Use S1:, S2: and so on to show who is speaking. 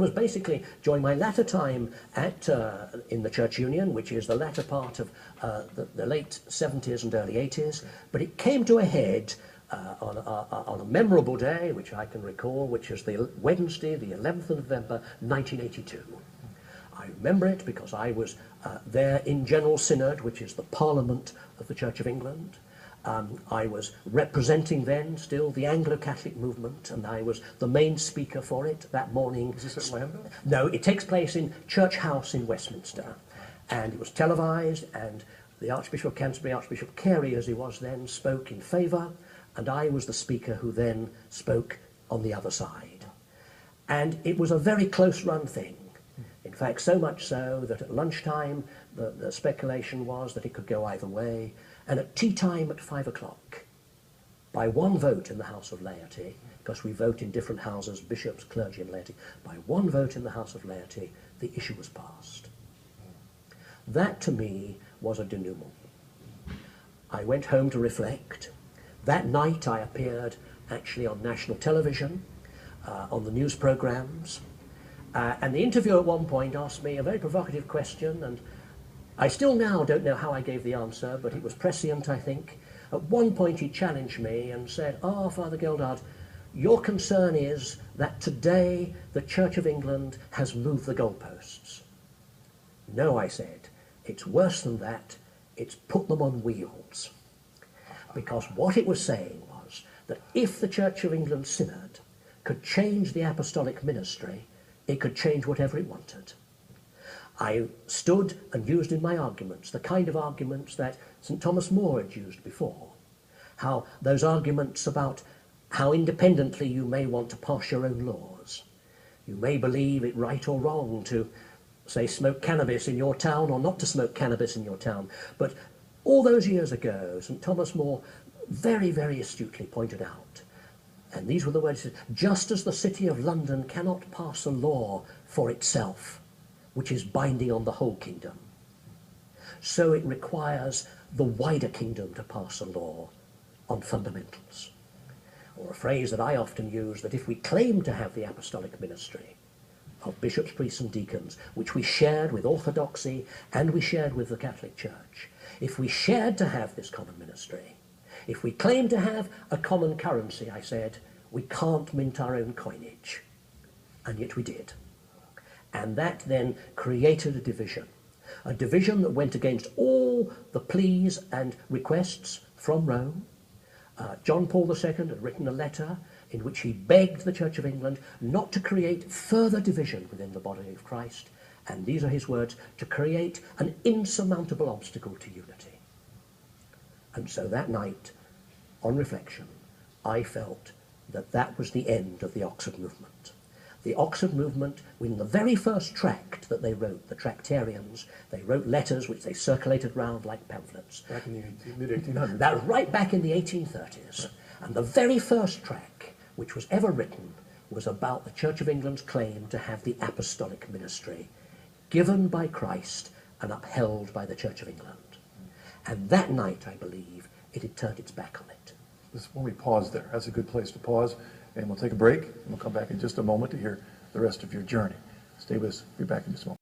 S1: was basically, during my latter time in the Church Union, which is the latter part of the late 70s and early 80s, but it came to a head on a memorable day, which I can recall, which is the Wednesday, the 11th of November, 1982. I remember it because I was there in General Synod, which is the Parliament of the Church of England. I was representing then still the Anglo-Catholic movement, and I was the main speaker for it that morning.
S2: Is this at Lambeth?
S1: No, it takes place in Church House in Westminster, and it was televised, and the Archbishop of Canterbury, Archbishop Carey as he was then, spoke in favour, and I was the speaker who then spoke on the other side. And it was a very close-run thing. In fact, so much so that at lunchtime the speculation was that it could go either way, and at tea time at 5 o'clock, by one vote in the House of Laity, because we vote in different houses, bishops, clergy and laity, by one vote in the House of Laity, the issue was passed. That to me was a denouement. I went home to reflect. That night I appeared actually on national television, on the news programmes, and the interviewer at one point asked me a very provocative question, and I still now don't know how I gave the answer, but it was prescient, I think. At one point he challenged me and said, Father Geldard, your concern is that today the Church of England has moved the goalposts. No, I said, it's worse than that, it's put them on wheels. Because what it was saying was that if the Church of England Synod could change the apostolic ministry, it could change whatever it wanted. I stood and used in my arguments the kind of arguments that St. Thomas More had used before. How those arguments about how independently you may want to pass your own laws. You may believe it right or wrong to, say, smoke cannabis in your town or not to smoke cannabis in your town. But all those years ago, St. Thomas More very, very astutely pointed out, and these were the words, just as the City of London cannot pass a law for itself, which is binding on the whole kingdom, so it requires the wider kingdom to pass a law on fundamentals. Or a phrase that I often use, that if we claim to have the apostolic ministry of bishops, priests and deacons, which we shared with orthodoxy and we shared with the Catholic Church, if we shared to have this common ministry, if we claim to have a common currency, I said, we can't mint our own coinage. And yet we did. And that then created a division that went against all the pleas and requests from Rome. John Paul II had written a letter in which he begged the Church of England not to create further division within the body of Christ, and these are his words, to create an insurmountable obstacle to unity. And so that night, on reflection, I felt that that was the end of the Oxford movement. The Oxford movement, in the very first tract that they wrote, the Tractarians, they wrote letters which they circulated round like pamphlets.
S2: Back in the mid-1800s.
S1: That was right back in the 1830s. And the very first tract which was ever written was about the Church of England's claim to have the apostolic ministry, given by Christ and upheld by the Church of England. And that night, I believe, it had turned its back on it.
S2: When we pause there, that's a good place to pause, and we'll take a break, and we'll come back in just a moment to hear the rest of your journey. Stay with us. We'll be back in just a moment.